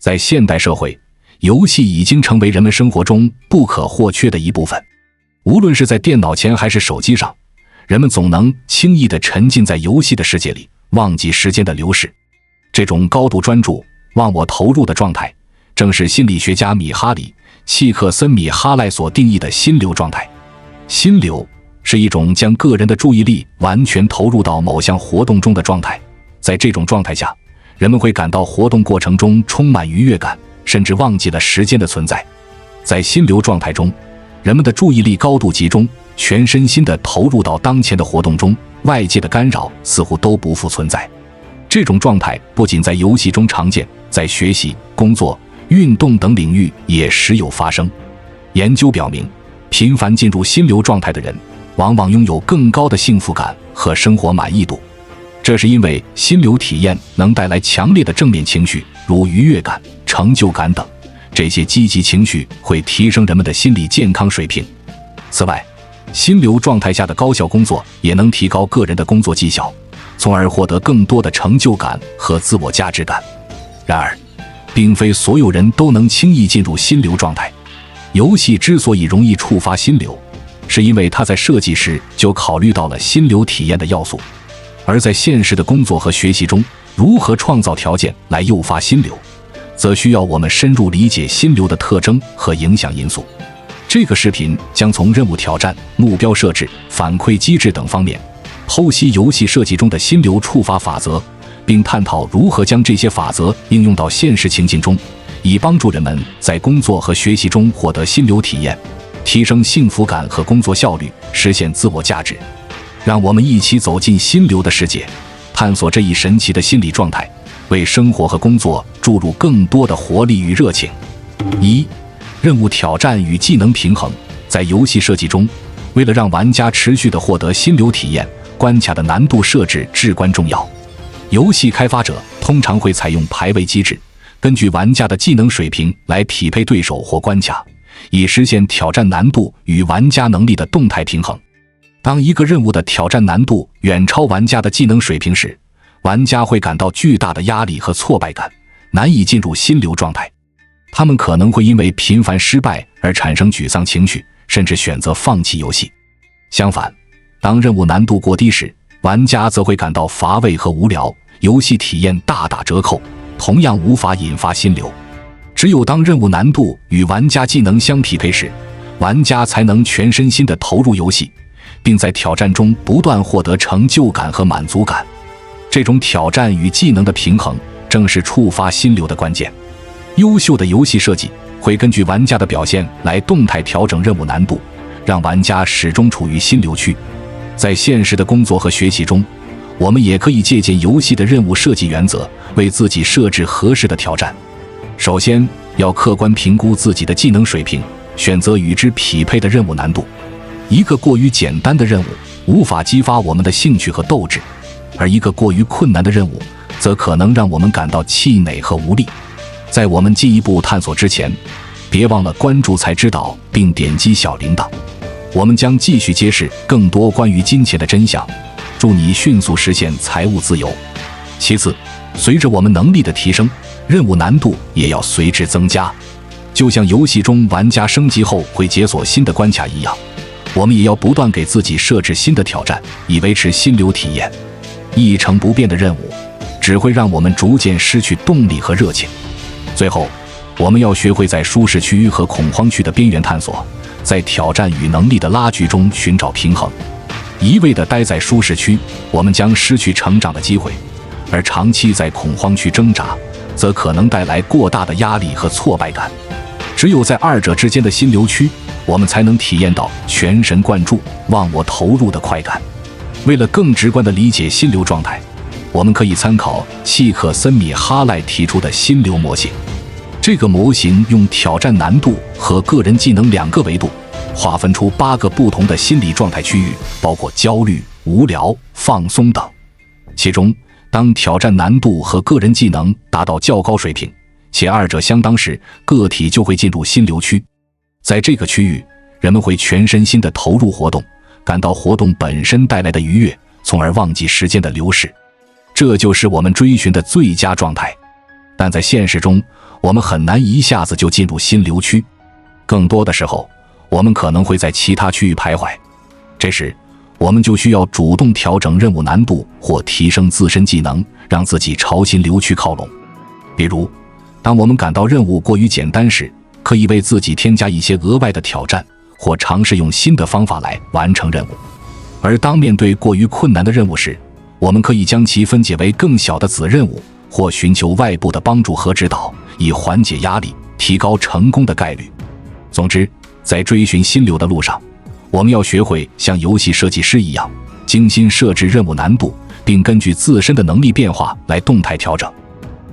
在现代社会，游戏已经成为人们生活中不可或缺的一部分。无论是在电脑前还是手机上，人们总能轻易地沉浸在游戏的世界里，忘记时间的流逝。这种高度专注、忘我投入的状态，正是心理学家米哈里·契克森米哈赖所定义的心流状态。心流是一种将个人的注意力完全投入到某项活动中的状态，在这种状态下，人们会感到活动过程中充满愉悦感，甚至忘记了时间的存在。在心流状态中，人们的注意力高度集中，全身心地投入到当前的活动中，外界的干扰似乎都不复存在。这种状态不仅在游戏中常见，在学习、工作、运动等领域也时有发生。研究表明，频繁进入心流状态的人，往往拥有更高的幸福感和生活满意度。这是因为心流体验能带来强烈的正面情绪，如愉悦感、成就感等，这些积极情绪会提升人们的心理健康水平。此外，心流状态下的高效工作也能提高个人的工作绩效，从而获得更多的成就感和自我价值感。然而，并非所有人都能轻易进入心流状态。游戏之所以容易触发心流，是因为它在设计时就考虑到了心流体验的要素。而在现实的工作和学习中，如何创造条件来诱发心流，则需要我们深入理解心流的特征和影响因素。这个视频将从任务挑战、目标设置、反馈机制等方面剖析游戏设计中的心流触发法则，并探讨如何将这些法则应用到现实情境中，以帮助人们在工作和学习中获得心流体验，提升幸福感和工作效率，实现自我价值。让我们一起走进心流的世界，探索这一神奇的心理状态，为生活和工作注入更多的活力与热情。1、任务挑战与技能平衡。在游戏设计中，为了让玩家持续地获得心流体验，关卡的难度设置至关重要。游戏开发者通常会采用排位机制，根据玩家的技能水平来匹配对手或关卡，以实现挑战难度与玩家能力的动态平衡。当一个任务的挑战难度远超玩家的技能水平时，玩家会感到巨大的压力和挫败感，难以进入心流状态。他们可能会因为频繁失败而产生沮丧情绪，甚至选择放弃游戏。相反，当任务难度过低时，玩家则会感到乏味和无聊，游戏体验大打折扣，同样无法引发心流。只有当任务难度与玩家技能相匹配时，玩家才能全身心地投入游戏，并在挑战中不断获得成就感和满足感。这种挑战与技能的平衡正是触发心流的关键。优秀的游戏设计会根据玩家的表现来动态调整任务难度，让玩家始终处于心流区。在现实的工作和学习中，我们也可以借鉴游戏的任务设计原则，为自己设置合适的挑战。首先，要客观评估自己的技能水平，选择与之匹配的任务难度。一个过于简单的任务无法激发我们的兴趣和斗志，而一个过于困难的任务则可能让我们感到气馁和无力。在我们进一步探索之前，别忘了关注才知道并点击小铃铛。我们将继续揭示更多关于金钱的真相，祝你迅速实现财务自由。其次，随着我们能力的提升，任务难度也要随之增加。就像游戏中玩家升级后会解锁新的关卡一样，我们也要不断给自己设置新的挑战，以维持心流体验。一成不变的任务只会让我们逐渐失去动力和热情。最后，我们要学会在舒适区和恐慌区的边缘探索，在挑战与能力的拉锯中寻找平衡。一味地待在舒适区，我们将失去成长的机会，而长期在恐慌区挣扎，则可能带来过大的压力和挫败感。只有在二者之间的心流区，我们才能体验到全神贯注、忘我投入的快感。为了更直观地理解心流状态，我们可以参考契克森米哈赖提出的心流模型。这个模型用挑战难度和个人技能2个维度，划分出8个不同的心理状态区域，包括焦虑、无聊、放松等。其中，当挑战难度和个人技能达到较高水平，且二者相当时，个体就会进入心流区。在这个区域，人们会全身心地投入活动，感到活动本身带来的愉悦，从而忘记时间的流逝。这就是我们追寻的最佳状态。但在现实中，我们很难一下子就进入心流区，更多的时候，我们可能会在其他区域徘徊。这时，我们就需要主动调整任务难度或提升自身技能，让自己朝心流区靠拢。比如，当我们感到任务过于简单时，可以为自己添加一些额外的挑战，或尝试用新的方法来完成任务。而当面对过于困难的任务时，我们可以将其分解为更小的子任务，或寻求外部的帮助和指导，以缓解压力，提高成功的概率。总之，在追寻心流的路上，我们要学会像游戏设计师一样，精心设置任务难度，并根据自身的能力变化来动态调整。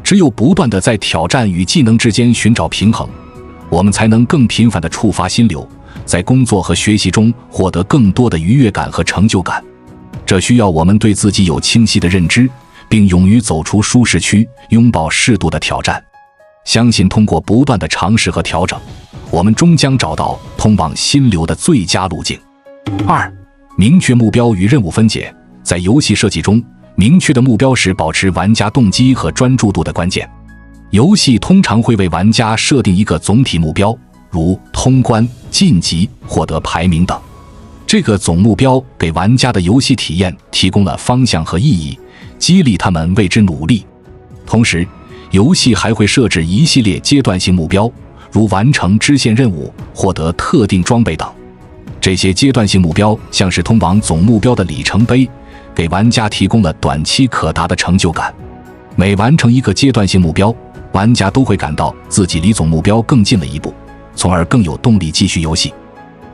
只有不断地在挑战与技能之间寻找平衡，我们才能更频繁地触发心流，在工作和学习中获得更多的愉悦感和成就感。这需要我们对自己有清晰的认知，并勇于走出舒适区，拥抱适度的挑战。相信通过不断的尝试和调整，我们终将找到通往心流的最佳路径。2、明确目标与任务分解。在游戏设计中，明确的目标是保持玩家动机和专注度的关键。游戏通常会为玩家设定一个总体目标，如通关、晋级、获得排名等。这个总目标给玩家的游戏体验提供了方向和意义，激励他们为之努力。同时，游戏还会设置一系列阶段性目标，如完成支线任务、获得特定装备等。这些阶段性目标像是通往总目标的里程碑，给玩家提供了短期可达的成就感。每完成一个阶段性目标，玩家都会感到自己离总目标更近了一步，从而更有动力继续游戏。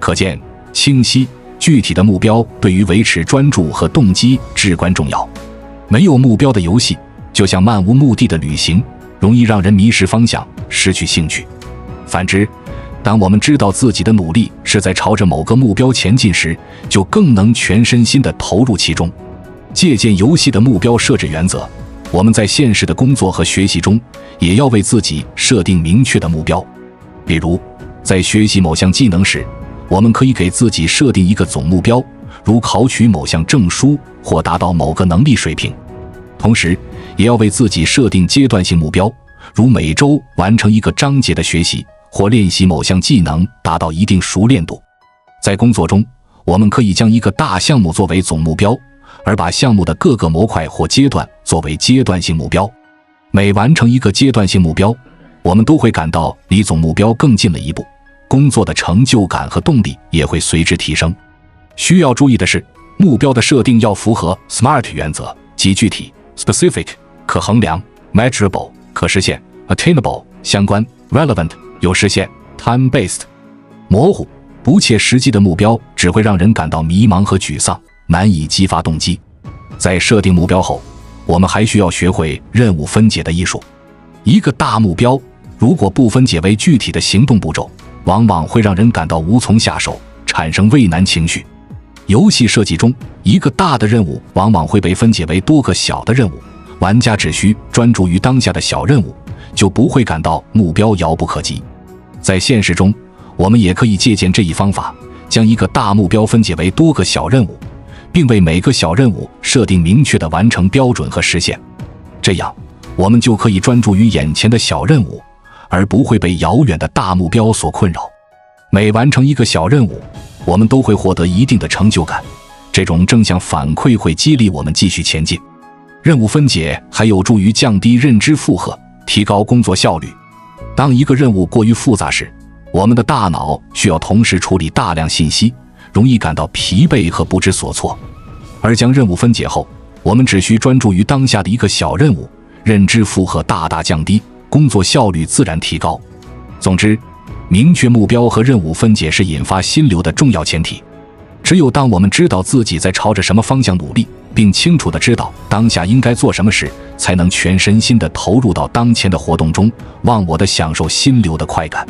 可见，清晰具体的目标对于维持专注和动机至关重要。没有目标的游戏就像漫无目的的旅行，容易让人迷失方向，失去兴趣。反之，当我们知道自己的努力是在朝着某个目标前进时，就更能全身心地投入其中。借鉴游戏的目标设置原则，我们在现实的工作和学习中也要为自己设定明确的目标。比如，在学习某项技能时，我们可以给自己设定一个总目标，如考取某项证书或达到某个能力水平。同时，也要为自己设定阶段性目标，如每周完成一个章节的学习，或练习某项技能达到一定熟练度。在工作中，我们可以将一个大项目作为总目标，而把项目的各个模块或阶段作为阶段性目标。每完成一个阶段性目标，我们都会感到离总目标更近了一步，工作的成就感和动力也会随之提升。需要注意的是，目标的设定要符合 SMART 原则，即具体 specific 可衡量 measurable 可实现 attainable 相关 relevant 有实现 time-based 模糊不切实际的目标只会让人感到迷茫和沮丧，难以激发动机。在设定目标后，我们还需要学会任务分解的艺术。一个大目标如果不分解为具体的行动步骤，往往会让人感到无从下手，产生畏难情绪。游戏设计中，一个大的任务往往会被分解为多个小的任务，玩家只需专注于当下的小任务，就不会感到目标遥不可及。在现实中，我们也可以借鉴这一方法，将一个大目标分解为多个小任务，并为每个小任务设定明确的完成标准和时限。这样，我们就可以专注于眼前的小任务，而不会被遥远的大目标所困扰。每完成一个小任务，我们都会获得一定的成就感，这种正向反馈会激励我们继续前进。任务分解还有助于降低认知负荷，提高工作效率。当一个任务过于复杂时，我们的大脑需要同时处理大量信息，容易感到疲惫和不知所措。而将任务分解后，我们只需专注于当下的一个小任务，认知负荷大大降低，工作效率自然提高。总之，明确目标和任务分解是引发心流的重要前提。只有当我们知道自己在朝着什么方向努力，并清楚地知道当下应该做什么时，才能全身心地投入到当前的活动中，忘我地享受心流的快感。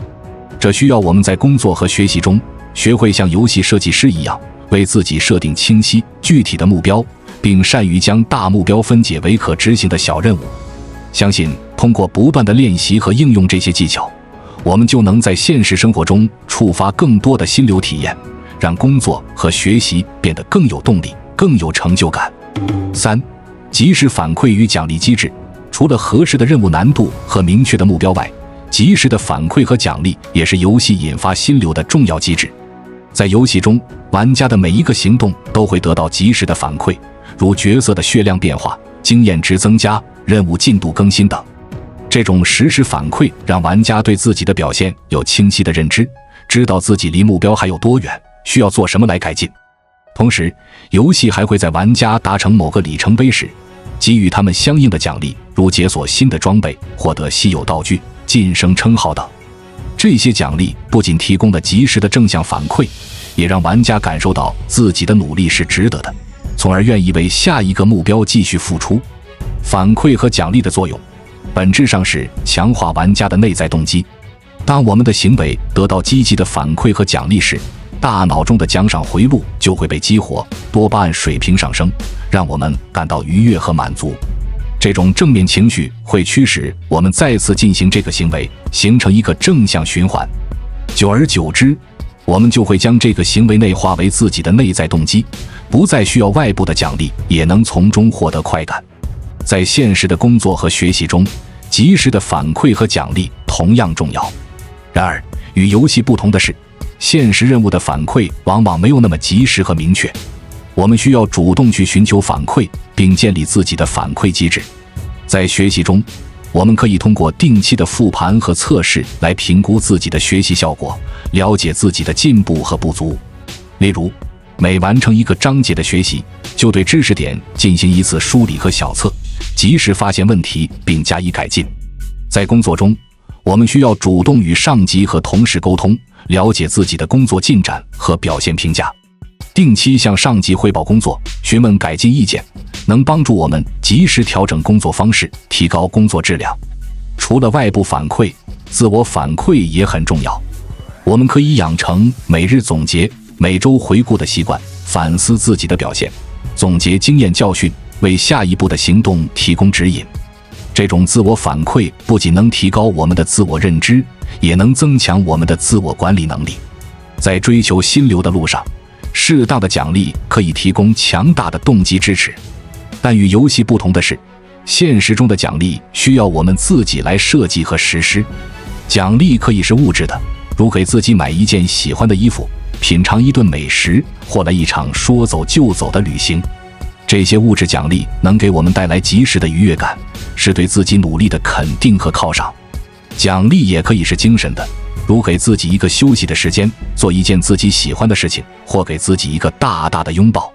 这需要我们在工作和学习中学会像游戏设计师一样，为自己设定清晰具体的目标，并善于将大目标分解为可执行的小任务。相信通过不断的练习和应用这些技巧，我们就能在现实生活中触发更多的心流体验，让工作和学习变得更有动力，更有成就感。3、及时反馈与奖励机制。除了合适的任务难度和明确的目标外，及时的反馈和奖励也是游戏引发心流的重要机制。在游戏中，玩家的每一个行动都会得到及时的反馈，如角色的血量变化、经验值增加、任务进度更新等。这种实时反馈让玩家对自己的表现有清晰的认知，知道自己离目标还有多远，需要做什么来改进。同时，游戏还会在玩家达成某个里程碑时，给予他们相应的奖励，如解锁新的装备、获得稀有道具、晋升称号等。这些奖励不仅提供了及时的正向反馈，也让玩家感受到自己的努力是值得的，从而愿意为下一个目标继续付出。反馈和奖励的作用，本质上是强化玩家的内在动机。当我们的行为得到积极的反馈和奖励时，大脑中的奖赏回路就会被激活，多巴胺水平上升，让我们感到愉悦和满足。这种正面情绪会驱使我们再次进行这个行为，形成一个正向循环。久而久之，我们就会将这个行为内化为自己的内在动机，不再需要外部的奖励，也能从中获得快感。在现实的工作和学习中，及时的反馈和奖励同样重要。然而，与游戏不同的是，现实任务的反馈往往没有那么及时和明确。我们需要主动去寻求反馈，并建立自己的反馈机制。在学习中，我们可以通过定期的复盘和测试来评估自己的学习效果，了解自己的进步和不足。例如，每完成一个章节的学习，就对知识点进行一次梳理和小测，及时发现问题并加以改进。在工作中，我们需要主动与上级和同事沟通，了解自己的工作进展和表现评价。定期向上级汇报工作，询问改进意见，能帮助我们及时调整工作方式，提高工作质量。除了外部反馈，自我反馈也很重要。我们可以养成每日总结、每周回顾的习惯，反思自己的表现，总结经验教训，为下一步的行动提供指引。这种自我反馈不仅能提高我们的自我认知，也能增强我们的自我管理能力。在追求心流的路上，适当的奖励可以提供强大的动机支持，但与游戏不同的是，现实中的奖励需要我们自己来设计和实施。奖励可以是物质的，如给自己买一件喜欢的衣服，品尝一顿美食，或来一场说走就走的旅行。这些物质奖励能给我们带来及时的愉悦感，是对自己努力的肯定和犒赏。奖励也可以是精神的，如给自己一个休息的时间，做一件自己喜欢的事情，或给自己一个大大的拥抱。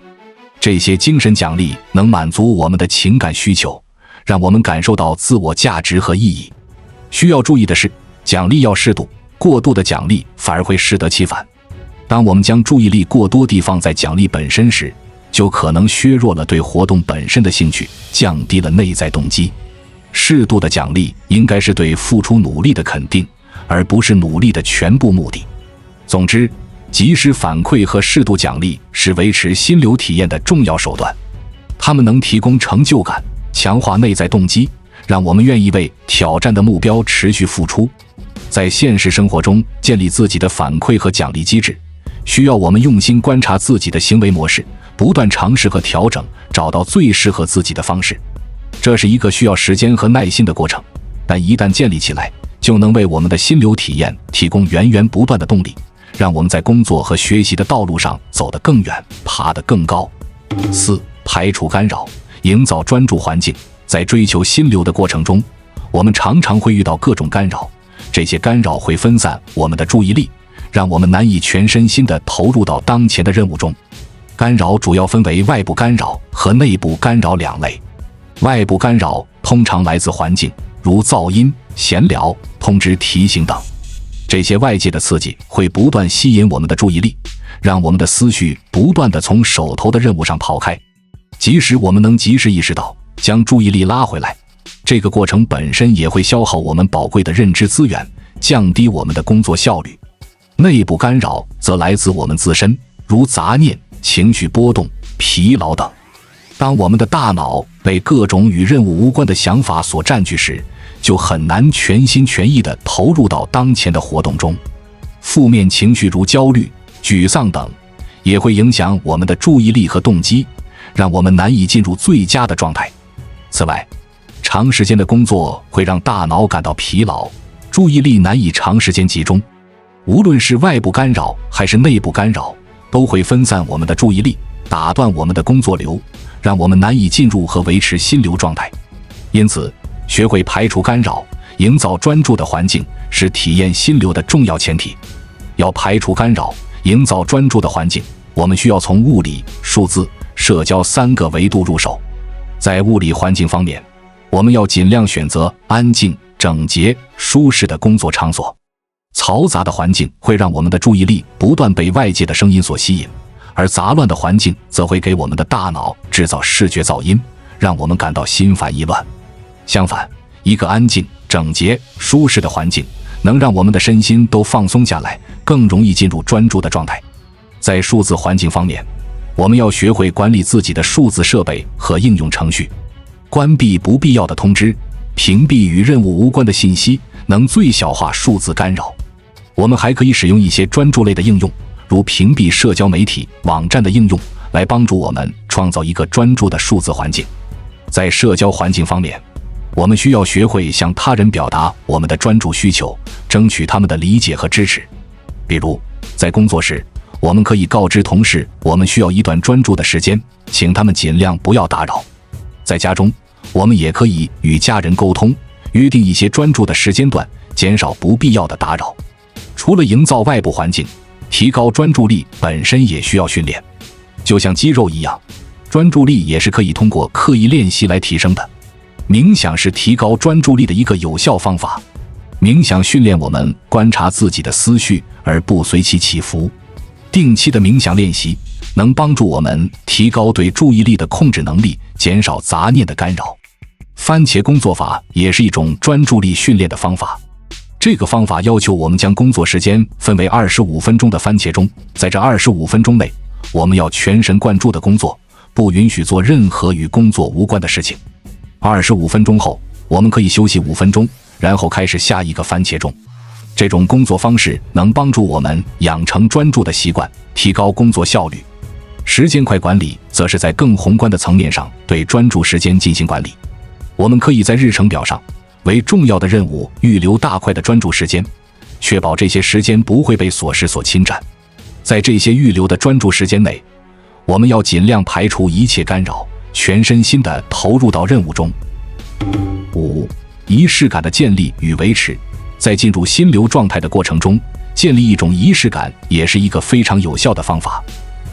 这些精神奖励能满足我们的情感需求，让我们感受到自我价值和意义。需要注意的是，奖励要适度，过度的奖励反而会适得其反。当我们将注意力过多地放在奖励本身时，就可能削弱了对活动本身的兴趣，降低了内在动机。适度的奖励应该是对付出努力的肯定，而不是努力的全部目的。总之，及时反馈和适度奖励是维持心流体验的重要手段。它们能提供成就感，强化内在动机，让我们愿意为挑战的目标持续付出。在现实生活中建立自己的反馈和奖励机制，需要我们用心观察自己的行为模式，不断尝试和调整，找到最适合自己的方式。这是一个需要时间和耐心的过程，但一旦建立起来，就能为我们的心流体验提供源源不断的动力，让我们在工作和学习的道路上走得更远，爬得更高。4. 排除干扰，营造专注环境。在追求心流的过程中，我们常常会遇到各种干扰，这些干扰会分散我们的注意力，让我们难以全身心地投入到当前的任务中。干扰主要分为外部干扰和内部干扰两类。外部干扰通常来自环境，如噪音、闲聊、通知提醒等。这些外界的刺激会不断吸引我们的注意力，让我们的思绪不断地从手头的任务上跑开。即使我们能及时意识到，将注意力拉回来，这个过程本身也会消耗我们宝贵的认知资源，降低我们的工作效率。内部干扰则来自我们自身，如杂念、情绪波动、疲劳等。当我们的大脑被各种与任务无关的想法所占据时，就很难全心全意地投入到当前的活动中。负面情绪如焦虑、沮丧等，也会影响我们的注意力和动机，让我们难以进入最佳的状态。此外，长时间的工作会让大脑感到疲劳，注意力难以长时间集中。无论是外部干扰还是内部干扰，都会分散我们的注意力，打断我们的工作流，让我们难以进入和维持心流状态。因此，学会排除干扰，营造专注的环境，是体验心流的重要前提。要排除干扰，营造专注的环境，我们需要从物理、数字、社交3个维度入手。在物理环境方面，我们要尽量选择安静、整洁、舒适的工作场所。嘈杂的环境会让我们的注意力不断被外界的声音所吸引，而杂乱的环境则会给我们的大脑制造视觉噪音，让我们感到心烦意乱。相反，一个安静、整洁、舒适的环境能让我们的身心都放松下来，更容易进入专注的状态。在数字环境方面，我们要学会管理自己的数字设备和应用程序，关闭不必要的通知，屏蔽与任务无关的信息，能最小化数字干扰。我们还可以使用一些专注类的应用，如屏蔽社交媒体、网站的应用，来帮助我们创造一个专注的数字环境。在社交环境方面，我们需要学会向他人表达我们的专注需求，争取他们的理解和支持。比如，在工作时，我们可以告知同事我们需要一段专注的时间，请他们尽量不要打扰。在家中，我们也可以与家人沟通，约定一些专注的时间段，减少不必要的打扰。除了营造外部环境，提高专注力本身也需要训练。就像肌肉一样，专注力也是可以通过刻意练习来提升的。冥想是提高专注力的一个有效方法。冥想训练我们观察自己的思绪，而不随其起伏。定期的冥想练习能帮助我们提高对注意力的控制能力，减少杂念的干扰。番茄工作法也是一种专注力训练的方法。这个方法要求我们将工作时间分为25分钟的番茄钟，在这25分钟内，我们要全神贯注地工作，不允许做任何与工作无关的事情。25分钟后，我们可以休息5分钟，然后开始下一个番茄钟。这种工作方式能帮助我们养成专注的习惯，提高工作效率。时间块管理则是在更宏观的层面上对专注时间进行管理。我们可以在日程表上为重要的任务预留大块的专注时间，确保这些时间不会被琐事所侵占。在这些预留的专注时间内，我们要尽量排除一切干扰，全身心地投入到任务中。5. 仪式感的建立与维持。在进入心流状态的过程中，建立一种仪式感也是一个非常有效的方法。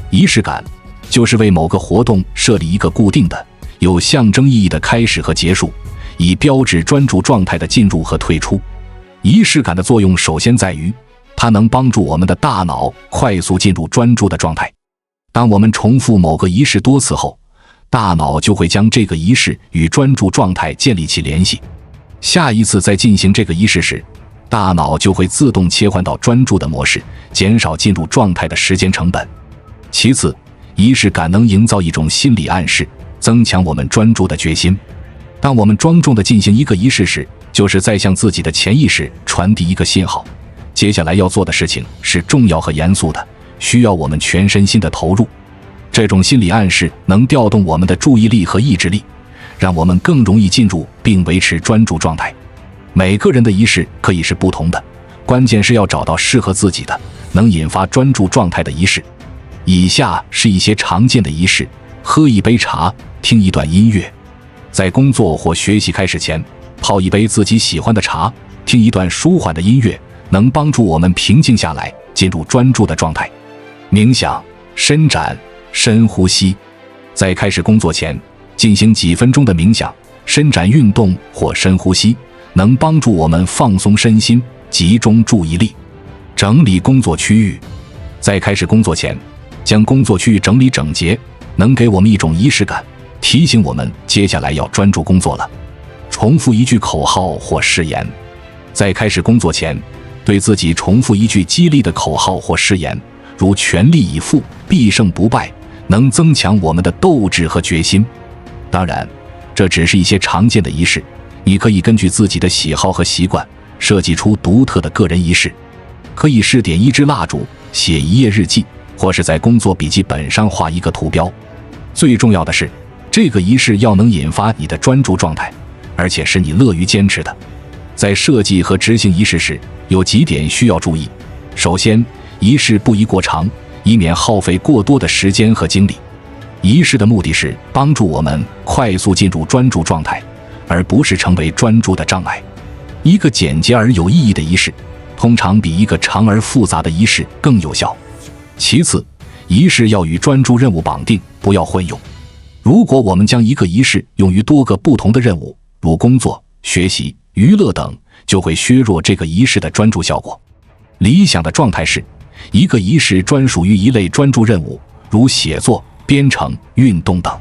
仪式感就是为某个活动设立一个固定的、有象征意义的开始和结束，以标志专注状态的进入和退出。仪式感的作用首先在于，它能帮助我们的大脑快速进入专注的状态。当我们重复某个仪式多次后，大脑就会将这个仪式与专注状态建立起联系。下一次在进行这个仪式时，大脑就会自动切换到专注的模式，减少进入状态的时间成本。其次，仪式感能营造一种心理暗示，增强我们专注的决心。当我们庄重地进行一个仪式时，就是在向自己的潜意识传递一个信号，接下来要做的事情是重要和严肃的，需要我们全身心的投入。这种心理暗示能调动我们的注意力和意志力，让我们更容易进入并维持专注状态。每个人的仪式可以是不同的，关键是要找到适合自己的、能引发专注状态的仪式。以下是一些常见的仪式：喝一杯茶，听一段音乐。在工作或学习开始前，泡一杯自己喜欢的茶，听一段舒缓的音乐，能帮助我们平静下来，进入专注的状态。冥想、伸展、深呼吸。在开始工作前，进行几分钟的冥想、伸展运动或深呼吸，能帮助我们放松身心，集中注意力。整理工作区域。在开始工作前，将工作区域整理整洁，能给我们一种仪式感，提醒我们接下来要专注工作了。重复一句口号或誓言。在开始工作前，对自己重复一句激励的口号或誓言，如全力以赴、必胜不败，能增强我们的斗志和决心。当然，这只是一些常见的仪式，你可以根据自己的喜好和习惯，设计出独特的个人仪式。可以是点一支蜡烛，写一页日记，或是在工作笔记本上画一个图标。最重要的是，这个仪式要能引发你的专注状态，而且是你乐于坚持的。在设计和执行仪式时，有几点需要注意。首先，仪式不宜过长，以免耗费过多的时间和精力。仪式的目的是帮助我们快速进入专注状态，而不是成为专注的障碍。一个简洁而有意义的仪式，通常比一个长而复杂的仪式更有效。其次，仪式要与专注任务绑定，不要混用。如果我们将一个仪式用于多个不同的任务，如工作、学习、娱乐等，就会削弱这个仪式的专注效果。理想的状态是，一个仪式专属于一类专注任务，如写作、编程、运动等。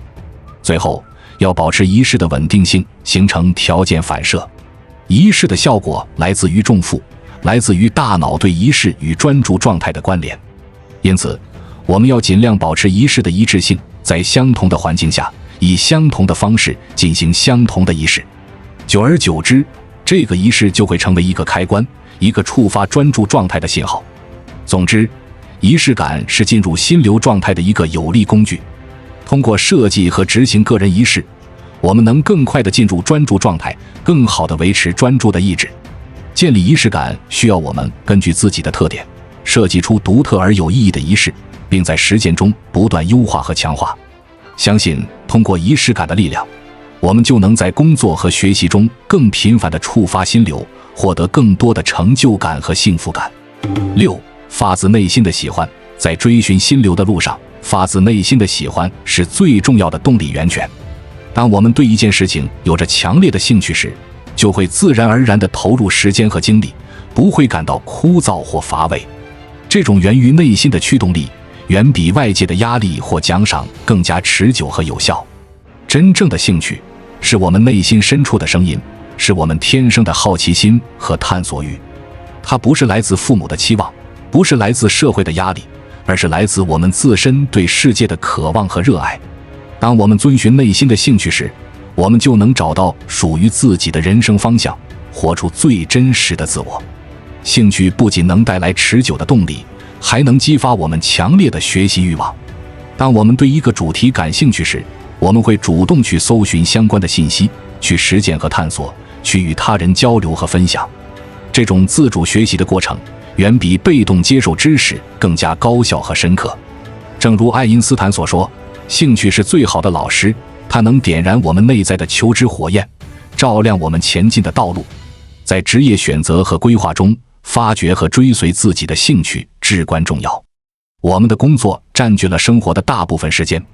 最后，要保持仪式的稳定性，形成条件反射。仪式的效果来自于重负，来自于大脑对仪式与专注状态的关联。因此，我们要尽量保持仪式的一致性，在相同的环境下，以相同的方式进行相同的仪式。久而久之，这个仪式就会成为一个开关，一个触发专注状态的信号。总之，仪式感是进入心流状态的一个有力工具。通过设计和执行个人仪式，我们能更快地进入专注状态，更好地维持专注的意志。建立仪式感需要我们根据自己的特点，设计出独特而有意义的仪式，并在实践中不断优化和强化。相信通过仪式感的力量，我们就能在工作和学习中更频繁地触发心流，获得更多的成就感和幸福感。6. 发自内心的喜欢。在追寻心流的路上，发自内心的喜欢是最重要的动力源泉。当我们对一件事情有着强烈的兴趣时，就会自然而然地投入时间和精力，不会感到枯燥或乏味。这种源于内心的驱动力，远比外界的压力或奖赏更加持久和有效。真正的兴趣是我们内心深处的声音，是我们天生的好奇心和探索欲。它不是来自父母的期望，不是来自社会的压力，而是来自我们自身对世界的渴望和热爱。当我们遵循内心的兴趣时，我们就能找到属于自己的人生方向，活出最真实的自我。兴趣不仅能带来持久的动力，还能激发我们强烈的学习欲望。当我们对一个主题感兴趣时，我们会主动去搜寻相关的信息，去实践和探索，去与他人交流和分享。这种自主学习的过程远比被动接受知识更加高效和深刻。正如爱因斯坦所说，兴趣是最好的老师，它能点燃我们内在的求知火焰，照亮我们前进的道路。在职业选择和规划中，发掘和追随自己的兴趣至关重要。我们的工作占据了生活的大部分时间，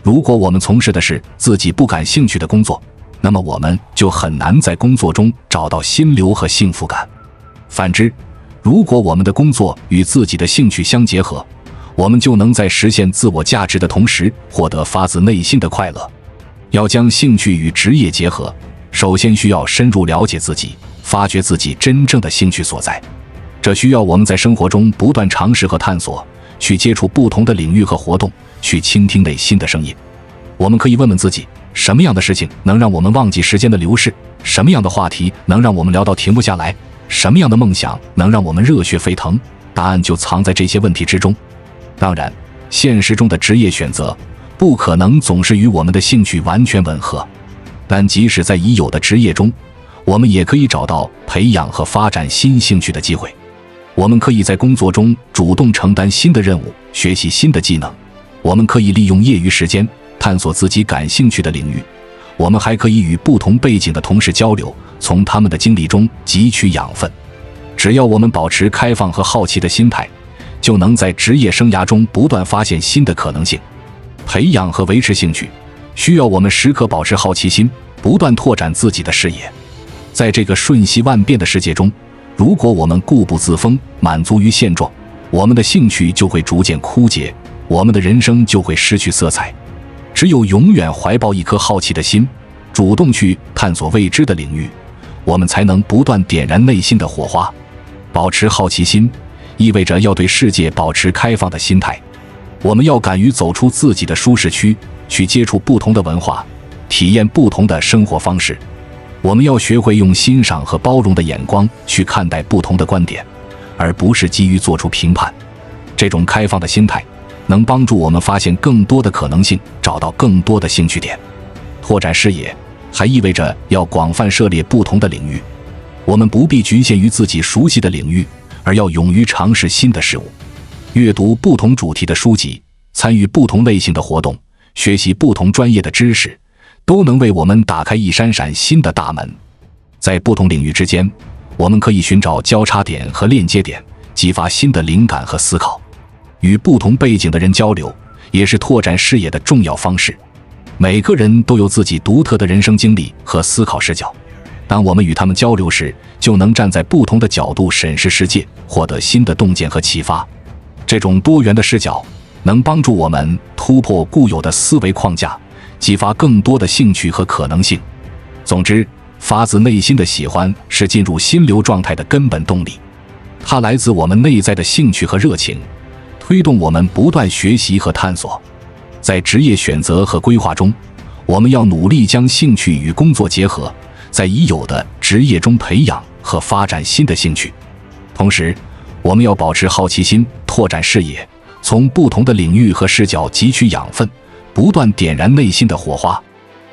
如果我们从事的是自己不感兴趣的工作，那么我们就很难在工作中找到心流和幸福感。反之，如果我们的工作与自己的兴趣相结合，我们就能在实现自我价值的同时，获得发自内心的快乐。要将兴趣与职业结合，首先需要深入了解自己，发掘自己真正的兴趣所在。这需要我们在生活中不断尝试和探索，去接触不同的领域和活动，去倾听内心的声音。我们可以问问自己，什么样的事情能让我们忘记时间的流逝？什么样的话题能让我们聊到停不下来？什么样的梦想能让我们热血沸腾？答案就藏在这些问题之中。当然，现实中的职业选择不可能总是与我们的兴趣完全吻合，但即使在已有的职业中，我们也可以找到培养和发展新兴趣的机会。我们可以在工作中主动承担新的任务，学习新的技能。我们可以利用业余时间探索自己感兴趣的领域。我们还可以与不同背景的同事交流，从他们的经历中汲取养分。只要我们保持开放和好奇的心态，就能在职业生涯中不断发现新的可能性。培养和维持兴趣，需要我们时刻保持好奇心，不断拓展自己的视野。在这个瞬息万变的世界中，如果我们固步自封，满足于现状，我们的兴趣就会逐渐枯竭，我们的人生就会失去色彩。只有永远怀抱一颗好奇的心，主动去探索未知的领域，我们才能不断点燃内心的火花。保持好奇心，意味着要对世界保持开放的心态。我们要敢于走出自己的舒适区，去接触不同的文化，体验不同的生活方式。我们要学会用欣赏和包容的眼光去看待不同的观点，而不是急于做出评判。这种开放的心态能帮助我们发现更多的可能性，找到更多的兴趣点。拓展视野还意味着要广泛涉猎不同的领域。我们不必局限于自己熟悉的领域，而要勇于尝试新的事物。阅读不同主题的书籍，参与不同类型的活动，学习不同专业的知识，都能为我们打开一扇扇新的大门。在不同领域之间，我们可以寻找交叉点和链接点，激发新的灵感和思考。与不同背景的人交流，也是拓展视野的重要方式。每个人都有自己独特的人生经历和思考视角，当我们与他们交流时，就能站在不同的角度审视世界，获得新的洞见和启发。这种多元的视角能帮助我们突破固有的思维框架，激发更多的兴趣和可能性。总之，发自内心的喜欢是进入心流状态的根本动力，它来自我们内在的兴趣和热情，推动我们不断学习和探索。在职业选择和规划中，我们要努力将兴趣与工作结合，在已有的职业中培养和发展新的兴趣。同时，我们要保持好奇心，拓展视野，从不同的领域和视角汲取养分，不断点燃内心的火花。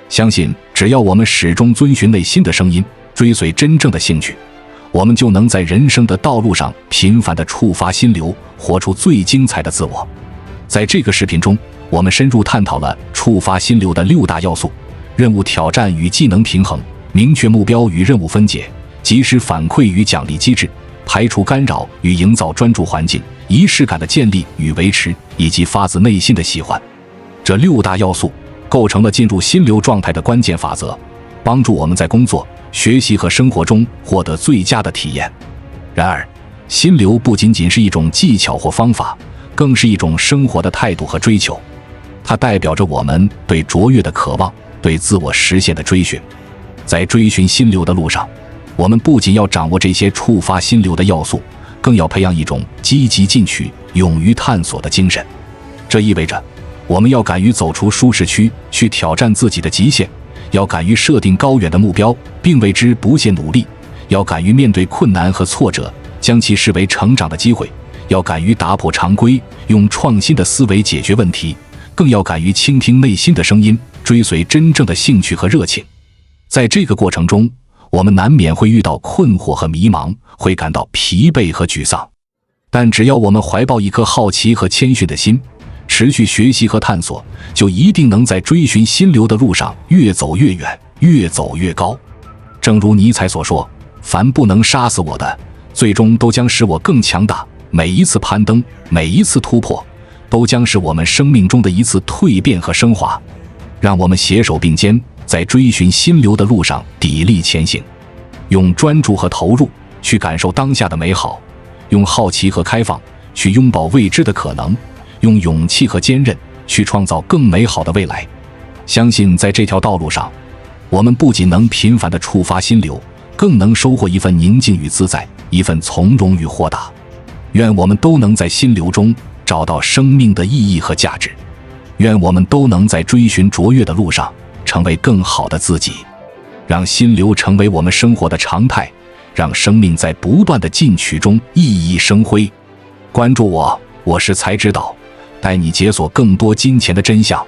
相信只要我们始终遵循内心的声音，追随真正的兴趣，我们就能在人生的道路上频繁地触发心流，活出最精彩的自我。在这个视频中，我们深入探讨了触发心流的6大要素：任务挑战与技能平衡，明确目标与任务分解，及时反馈与奖励机制，排除干扰与营造专注环境，仪式感的建立与维持，以及发自内心的喜欢。这6大要素构成了进入心流状态的关键法则，帮助我们在工作、学习和生活中获得最佳的体验。然而，心流不仅仅是一种技巧或方法，更是一种生活的态度和追求。它代表着我们对卓越的渴望，对自我实现的追寻。在追寻心流的路上，我们不仅要掌握这些触发心流的要素，更要培养一种积极进取、勇于探索的精神。这意味着我们要敢于走出舒适区，去挑战自己的极限，要敢于设定高远的目标，并为之不懈努力，要敢于面对困难和挫折，将其视为成长的机会，要敢于打破常规，用创新的思维解决问题，更要敢于倾听内心的声音，追随真正的兴趣和热情。在这个过程中，我们难免会遇到困惑和迷茫，会感到疲惫和沮丧。但只要我们怀抱一颗好奇和谦逊的心，持续学习和探索，就一定能在追寻心流的路上越走越远，越走越高。正如尼采所说，凡不能杀死我的，最终都将使我更强大。每一次攀登，每一次突破，都将是我们生命中的一次蜕变和升华。让我们携手并肩，在追寻心流的路上砥砺前行，用专注和投入去感受当下的美好，用好奇和开放去拥抱未知的可能，用勇气和坚韧去创造更美好的未来。相信在这条道路上，我们不仅能频繁地触发心流，更能收获一份宁静与自在，一份从容与豁达。愿我们都能在心流中找到生命的意义和价值。愿我们都能在追寻卓越的路上成为更好的自己。让心流成为我们生活的常态，让生命在不断的进取中熠熠生辉。关注我，我是才知道，带你解锁更多金钱的真相。